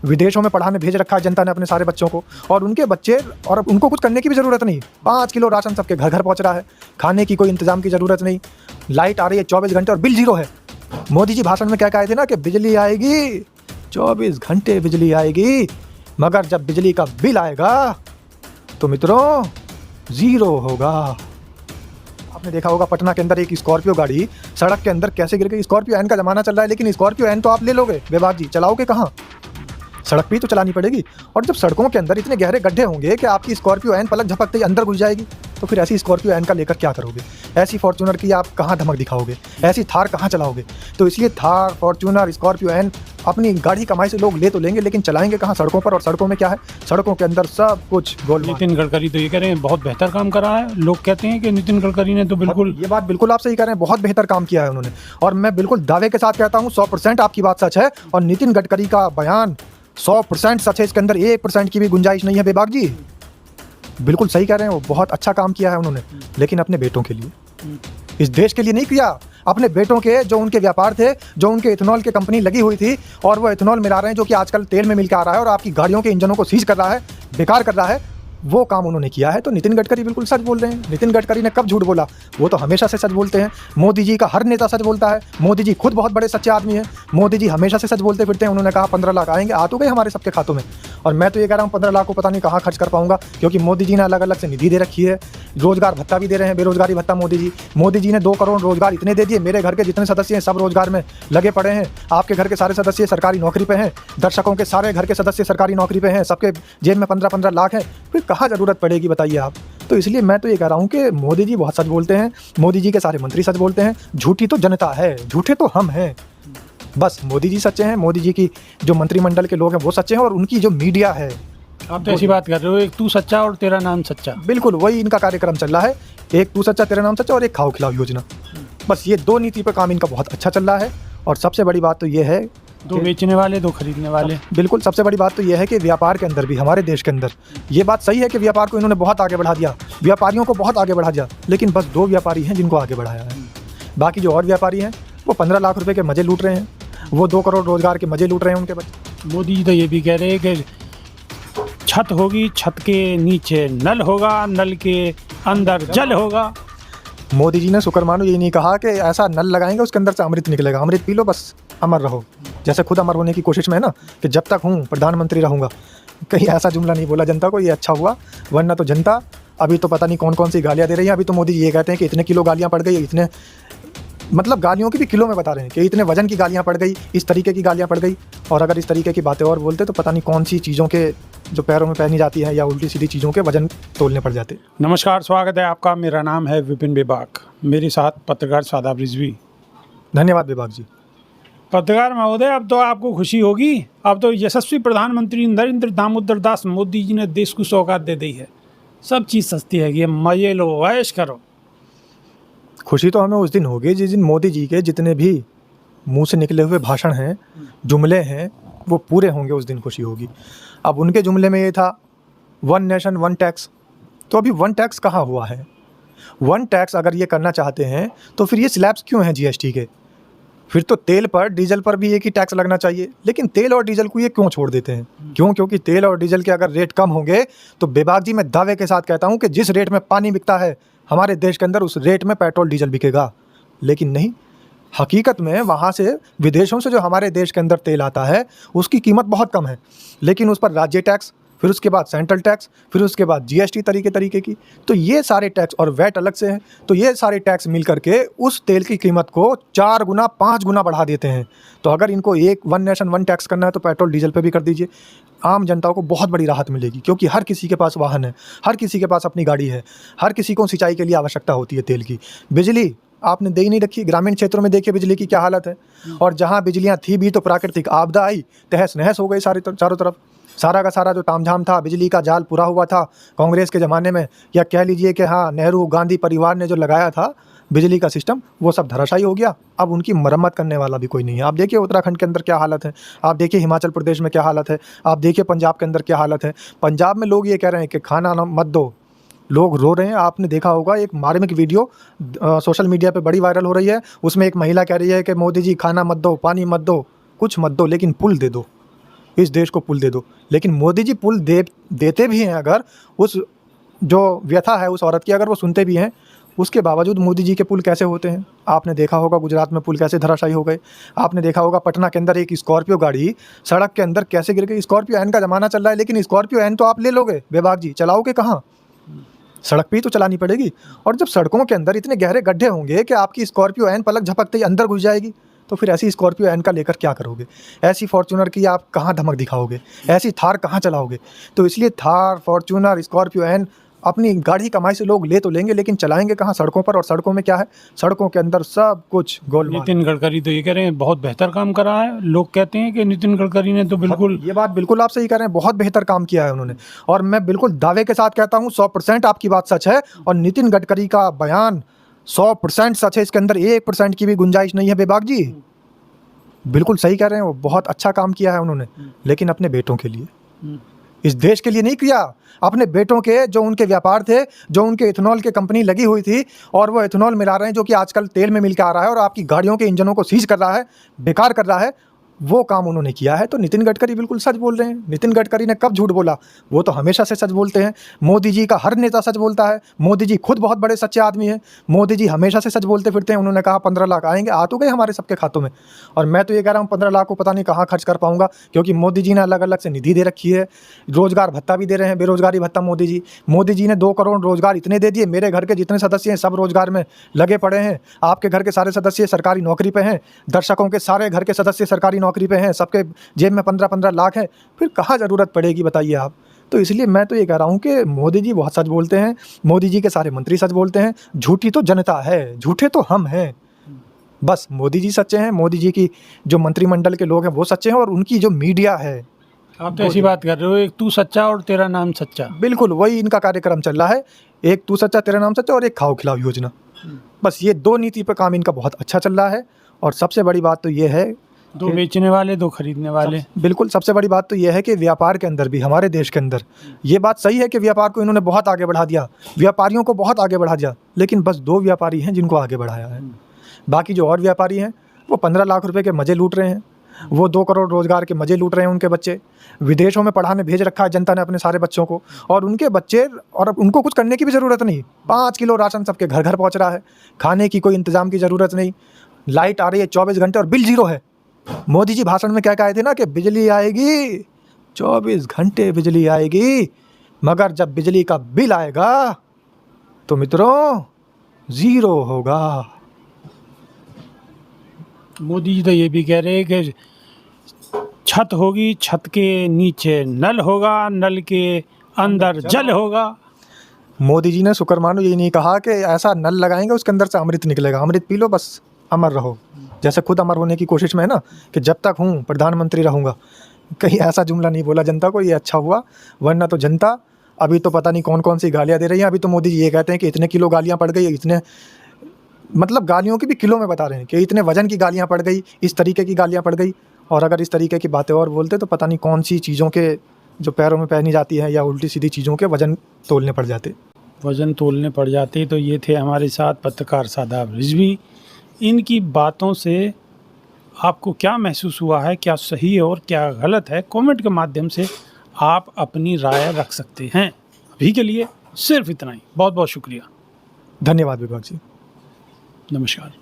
विदेशों में पढ़ाने भेज रखा है जनता ने अपने सारे बच्चों को, और उनके बच्चे, और अब उनको कुछ करने की भी ज़रूरत नहीं। 5 किलो राशन सबके घर घर पहुँच रहा है, खाने की कोई इंतज़ाम की ज़रूरत नहीं, लाइट आ रही है 24 घंटे और बिल ज़ीरो है। मोदी जी भाषण में क्या कहे थे ना कि बिजली आएगी 24 घंटे बिजली आएगी, मगर जब बिजली का बिल आएगा तो मित्रों ज़ीरो होगा। आपने देखा होगा पटना के अंदर एक स्कॉर्पियो गाड़ी सड़क के अंदर कैसे गिर गई। स्कॉर्पियो एन का ज़माना चल रहा है, लेकिन स्कॉर्पियो एन तो आप ले लोगे बेबाक जी, चलाओगे कहाँ? सड़क पे ही तो चलानी पड़ेगी। और जब सड़कों के अंदर इतने गहरे गड्ढे होंगे कि आपकी स्कॉर्पियो एन पलक झपकते ही अंदर घुस जाएगी, तो फिर ऐसी स्कॉर्पियो एन का लेकर क्या करोगे? ऐसी फॉर्च्यूनर की आप कहाँ धमक दिखाओगे? ऐसी थार कहाँ चलाओगे? तो इसलिए थार, फॉर्च्यूनर, स्कॉर्पियो एन अपनी गाड़ी कमाई से लोग ले तो लेंगे, लेकिन चलाएंगे कहाँ? सड़कों पर। और सड़कों में क्या है? सड़कों के अंदर सब कुछ गोलमाल। नितिन गडकरी तो ये कह रहे हैं बहुत बेहतर काम करा है। लोग कहते हैं कि नितिन गडकरी ने तो बिल्कुल, ये बात बिल्कुल आप सही कह रहे हैं, बहुत बेहतर काम किया है उन्होंने। और मैं बिल्कुल दावे के साथ कहता हूँ 100% आपकी बात सच है, और नितिन गडकरी का बयान 100% सच है, इसके अंदर 1% की भी गुंजाइश नहीं है बेबाक जी। बिल्कुल सही कह रहे हैं, वो बहुत अच्छा काम किया है उन्होंने, लेकिन अपने बेटों के लिए, इस देश के लिए नहीं किया। अपने बेटों के जो उनके व्यापार थे, जो उनके इथेनॉल की कंपनी लगी हुई थी, और वो इथेनॉल मिला रहे हैं जो कि आजकल तेल में मिल के आ रहा है और आपकी गाड़ियों के इंजनों को सीज कर रहा है, बेकार कर रहा है, वो काम उन्होंने किया है। तो नितिन गडकरी बिल्कुल सच बोल रहे हैं। नितिन गडकरी ने कब झूठ बोला? वो तो हमेशा से सच बोलते हैं। मोदी जी का हर नेता सच बोलता है। मोदी जी खुद बहुत बड़े सच्चे आदमी हैं। मोदी जी हमेशा से सच बोलते फिरते हैं। उन्होंने कहा 15 लाख आएंगे, आ तो गए हमारे सबके खातों में। और मैं तो ये कह रहा हूँ 15 लाख को पता नहीं कहाँ खर्च कर पाऊंगा, क्योंकि मोदी जी ने अलग अलग से निधि दे रखी है, रोजगार भत्ता भी दे रहे हैं, बेरोजगारी भत्ता। मोदी जी ने 2 करोड़ रोजगार इतने दे दिए। मेरे घर के जितने सदस्य हैं सब रोजगार में लगे पड़े हैं। आपके घर के सारे सदस्य सरकारी नौकरी पे हैं। दर्शकों के सारे घर के सदस्य सरकारी नौकरी पे हैं। सबके जेब में 15-15 लाख हैं। फिर कहाँ ज़रूरत पड़ेगी बताइए आप? तो इसलिए मैं तो ये कह रहा हूँ कि मोदी जी बहुत सच बोलते हैं। मोदी जी के सारे मंत्री सच बोलते हैं। झूठी तो जनता है, झूठे तो हम हैं। बस मोदी जी सच्चे हैं। मोदी जी की जो मंत्रिमंडल के लोग हैं वो सच्चे हैं, और उनकी जो मीडिया है। आप तो ऐसी बात कर रहे हो, एक तू सच्चा और तेरा नाम सच्चा। बिल्कुल वही इनका कार्यक्रम चल रहा है, एक तू सच्चा तेरा नाम सच्चा और एक खाओ खिलाओ योजना। बस ये 2 नीति पर काम इनका बहुत अच्छा चल रहा है। और सबसे बड़ी बात तो ये है, 2 बेचने वाले 2 खरीदने वाले। बिल्कुल सबसे बड़ी बात तो यह है कि व्यापार के अंदर भी, हमारे देश के अंदर ये बात सही है कि व्यापार को इन्होंने बहुत आगे बढ़ा दिया, व्यापारियों को बहुत आगे बढ़ा दिया, लेकिन बस 2 व्यापारी हैं जिनको आगे बढ़ाया है। बाकी जो और व्यापारी हैं वो 15 लाख रुपए के मजे लूट रहे हैं, वो 2 करोड़ रोजगार के मजे लूट रहे हैं उनके बच्चे। मोदी जी तो ये भी कह रहे हैं कि छत होगी, छत के नीचे नल होगा, नल के अंदर जल होगा। मोदी जी ने शुक्र मानो ये नहीं कहा कि ऐसा नल लगाएंगे उसके अंदर से अमृत निकलेगा, अमृत पी लो बस अमर रहो। जैसे खुद अमर होने की कोशिश में है ना, कि जब तक हूँ प्रधानमंत्री रहूँगा। कहीं ऐसा जुमला नहीं बोला जनता को, ये अच्छा हुआ, वरना तो जनता अभी तो पता नहीं कौन कौन सी गालियाँ दे रही हैं। अभी तो मोदी जी ये कहते हैं कि इतने किलो गालियाँ पड़ गई, इतने मतलब गालियों की भी किलो में बता रहे हैं कि इतने वजन की गालियाँ पड़ गई, इस तरीके की गालियाँ पड़ गई। और अगर इस तरीके की बातें और बोलते तो पता नहीं कौन सी चीज़ों के जो पैरों में पहनी जाती है या उल्टी सीधी चीज़ों के वजन तोलने पड़ जाते। नमस्कार, स्वागत है आपका। मेरा नाम है विपिन बेबाक, मेरे साथ पत्रकार शादाब रिजवी। धन्यवाद बेबाक जी। पत्रकार महोदय, अब तो आपको खुशी होगी। अब तो यशस्वी प्रधानमंत्री नरेंद्र दामोदर दास मोदी जी ने देश को सौगात दे दी है। सब चीज़ सस्ती है, ये मजे लो, ऐश करो। खुशी तो हमें उस दिन होगी जिस दिन मोदी जी के जितने भी मुंह से निकले हुए भाषण हैं, जुमले हैं, वो पूरे होंगे, उस दिन खुशी होगी। अब उनके जुमले में ये था 1 नेशन 1 टैक्स, तो अभी 1 टैक्स कहाँ हुआ है? 1 टैक्स अगर ये करना चाहते हैं तो फिर ये स्लैब्स क्यों हैं जीएसटी के? फिर तो तेल पर, डीजल पर भी एक ही टैक्स लगना चाहिए, लेकिन तेल और डीजल को ये क्यों छोड़ देते हैं? क्यों? क्योंकि तेल और डीजल के अगर रेट कम होंगे तो बेबाक जी मैं दावे के साथ कहता हूँ कि जिस रेट में पानी बिकता है हमारे देश के अंदर, उस रेट में पेट्रोल डीजल बिकेगा। लेकिन नहीं, हकीकत में वहाँ से विदेशों से जो हमारे देश के अंदर तेल आता है उसकी कीमत बहुत कम है, लेकिन उस पर राज्य टैक्स, फिर उसके बाद सेंट्रल टैक्स, फिर उसके बाद जीएसटी तरीके की। तो ये सारे टैक्स और वैट अलग से हैं, तो ये सारे टैक्स मिल करके उस तेल की कीमत को 4 गुना 5 गुना बढ़ा देते हैं। तो अगर इनको 1 नेशन 1 टैक्स करना है तो पेट्रोल डीजल पे भी कर दीजिए। आम जनता को बहुत बड़ी राहत मिलेगी, क्योंकि हर किसी के पास वाहन है, हर किसी के पास अपनी गाड़ी है, हर किसी को सिंचाई के लिए आवश्यकता होती है तेल की। बिजली आपने दे ही नहीं रखी, ग्रामीण क्षेत्रों में देखिए बिजली की क्या हालत है। और जहाँ बिजलियाँ थी भी तो प्राकृतिक आपदा आई, तहस नहस हो गई चारों तरफ। सारा का सारा जो तामझाम था, बिजली का जाल पूरा हुआ था कांग्रेस के ज़माने में, या कह लीजिए कि हाँ नेहरू गांधी परिवार ने जो लगाया था बिजली का सिस्टम, वो सब धराशायी हो गया। अब उनकी मरम्मत करने वाला भी कोई नहीं है। आप देखिए उत्तराखंड के अंदर क्या हालत है, आप देखिए हिमाचल प्रदेश में क्या हालत है, आप देखिए पंजाब के अंदर क्या हालत है। पंजाब में लोग ये कह रहे हैं कि खाना ना मत दो, लोग रो रहे हैं। आपने देखा होगा एक मार्मिक वीडियो सोशल मीडिया पे बड़ी वायरल हो रही है, उसमें एक महिला कह रही है कि मोदी जी खाना मत दो, पानी मत दो, कुछ मत दो, लेकिन पुल दे दो। इस देश को पुल दे दो। लेकिन मोदी जी पुल देते भी हैं, अगर उस जो व्यथा है उस औरत की अगर वो सुनते भी हैं, उसके बावजूद मोदी जी के पुल कैसे होते हैं? आपने देखा होगा गुजरात में पुल कैसे धराशायी हो गए। आपने देखा होगा पटना के अंदर एक स्कॉर्पियो गाड़ी सड़क के अंदर कैसे गिर गई। स्कॉर्पियो एन का ज़माना चल रहा है, लेकिन स्कॉर्पियो एन तो आप ले लोगे बेबाक जी, चलाओगे कहाँ? सड़क पे ही तो चलानी पड़ेगी। और जब सड़कों के अंदर इतने गहरे गड्ढे होंगे कि आपकी स्कॉर्पियो एन पलक झपकते ही अंदर घुस जाएगी, तो फिर ऐसी स्कॉर्पियो एन का लेकर क्या करोगे? ऐसी फॉर्च्यूनर की आप कहाँ धमक दिखाओगे? ऐसी थार कहाँ चलाओगे? तो इसलिए थार, फॉर्च्यूनर, स्कॉर्पियो एन अपनी गाढ़ी कमाई से लोग ले तो लेंगे, लेकिन चलाएंगे कहाँ? सड़कों पर। और सड़कों में क्या है? सड़कों के अंदर सब कुछ गोलमाल। नितिन गडकरी तो ये कह रहे हैं बहुत बेहतर काम करा है। लोग कहते हैं कि नितिन गडकरी ने तो बिल्कुल, ये बात बिल्कुल आप सही कह रहे हैं, बहुत बेहतर काम किया है उन्होंने। और मैं बिल्कुल दावे के साथ कहता हूँ 100% आपकी बात सच है। और नितिन गडकरी का बयान 100% सच है, इसके अंदर 1% की भी गुंजाइश नहीं है बेबाक जी। बिल्कुल सही कह रहे हैं, वो बहुत अच्छा काम किया है उन्होंने, लेकिन अपने बेटों के लिए, इस देश के लिए नहीं किया। अपने बेटों के जो उनके व्यापार थे, जो उनके इथेनॉल की कंपनी लगी हुई थी और वो इथेनॉल मिला रहे हैं जो कि आजकल तेल में मिल के आ रहा है और आपकी गाड़ियों के इंजनों को सीज कर रहा है, बेकार कर रहा है, वो काम उन्होंने किया है। तो नितिन गडकरी बिल्कुल सच बोल रहे हैं। नितिन गडकरी ने कब झूठ बोला? वो तो हमेशा से सच बोलते हैं। मोदी जी का हर नेता सच बोलता है। मोदी जी खुद बहुत बड़े सच्चे आदमी हैं। मोदी जी हमेशा से सच बोलते फिरते हैं। उन्होंने कहा 15 लाख आएंगे, आ तो गए हमारे सबके खातों में। और मैं तो ये कह रहा हूँ 15 लाख को पता नहीं कहाँ खर्च कर पाऊंगा, क्योंकि मोदी जी ने अलग अलग से निधि दे रखी है। रोजगार भत्ता भी दे रहे हैं, बेरोजगारी भत्ता। मोदी जी ने 2 करोड़ रोजगार इतने दे दिए। मेरे घर के जितने सदस्य हैं सब रोजगार में लगे पड़े हैं। आपके घर के सारे सदस्य सरकारी नौकरी पे हैं। दर्शकों के सारे घर के सदस्य सरकारी नौकरी पे हैं। सबके जेब में 15-15 लाख है। फिर कहाँ ज़रूरत पड़ेगी बताइए आप? तो इसलिए मैं तो ये कह रहा हूँ कि मोदी जी बहुत सच बोलते हैं। मोदी जी के सारे मंत्री सच बोलते हैं। झूठी तो जनता है, झूठे तो हम हैं। बस मोदी जी सच्चे हैं। मोदी जी की जो मंत्रिमंडल के लोग हैं वो सच्चे हैं, और उनकी जो मीडिया है। आप तो ऐसी बात कर रहे हो, एक तू सच्चा और तेरा नाम सच्चा। बिल्कुल वही इनका कार्यक्रम चल रहा है। एक तू सच्चा तेरा नाम सच्चा और एक खाओ खिलाओ योजना। बस ये 2 नीति पर काम इनका बहुत अच्छा चल रहा है। और सबसे बड़ी बात तो ये है, 2 बेचने वाले 2 खरीदने वाले। बिल्कुल सबसे बड़ी बात तो यह है कि व्यापार के अंदर भी, हमारे देश के अंदर ये बात सही है कि व्यापार को इन्होंने बहुत आगे बढ़ा दिया, व्यापारियों को बहुत आगे बढ़ा दिया। लेकिन बस 2 व्यापारी हैं जिनको आगे बढ़ाया है। बाकी जो और व्यापारी हैं वो 15 लाख रुपए के मज़े लूट रहे हैं। वो 2 करोड़ रोजगार के मज़े लूट रहे हैं। उनके बच्चे विदेशों में पढ़ाने भेज रखा है जनता ने अपने सारे बच्चों को, और उनके बच्चे, और अब उनको कुछ करने की भी ज़रूरत नहीं। 5 किलो राशन सबके घर घर पहुँच रहा है। खाने की कोई इंतज़ाम की ज़रूरत नहीं। लाइट आ रही है 24 घंटे और बिल 0 है। मोदी जी भाषण में क्या कहे थे ना कि बिजली आएगी, 24 घंटे बिजली आएगी, मगर जब बिजली का बिल आएगा तो मित्रों 0 होगा। मोदी जी तो ये भी कह रहे हैं कि छत होगी, छत के नीचे नल होगा, नल के अंदर जल होगा। मोदी जी ने शुक्र मानो ये नहीं कहा कि ऐसा नल लगाएंगे उसके अंदर से अमृत निकलेगा, अमृत पी लो बस अमर रहो। जैसे खुद अमर होने की कोशिश में है ना कि जब तक हूँ प्रधानमंत्री रहूँगा, कहीं ऐसा जुमला नहीं बोला जनता को। ये अच्छा हुआ, वरना तो जनता अभी तो पता नहीं कौन कौन सी गालियाँ दे रही हैं। अभी तो मोदी जी ये कहते हैं कि इतने किलो गालियाँ पड़ गई, इतने, मतलब गालियों की भी किलो में बता रहे हैं कि इतने वजन की गालियाँ पड़ गई, इस तरीके की गालियाँ पड़ गई। और अगर इस तरीके की बातें और बोलते तो पता नहीं कौन सी चीज़ों के जो पैरों में पहनी जाती हैं या उल्टी सीधी चीज़ों के वजन तोलने पड़ जाते। वजन तोलने पड़ जाते। तो ये थे हमारे साथ पत्रकार शादाब रिजवी। इनकी बातों से आपको क्या महसूस हुआ है, क्या सही है और क्या गलत है, कमेंट के माध्यम से आप अपनी राय रख सकते हैं। अभी के लिए सिर्फ इतना ही। बहुत बहुत शुक्रिया। धन्यवाद विभाग जी। नमस्कार।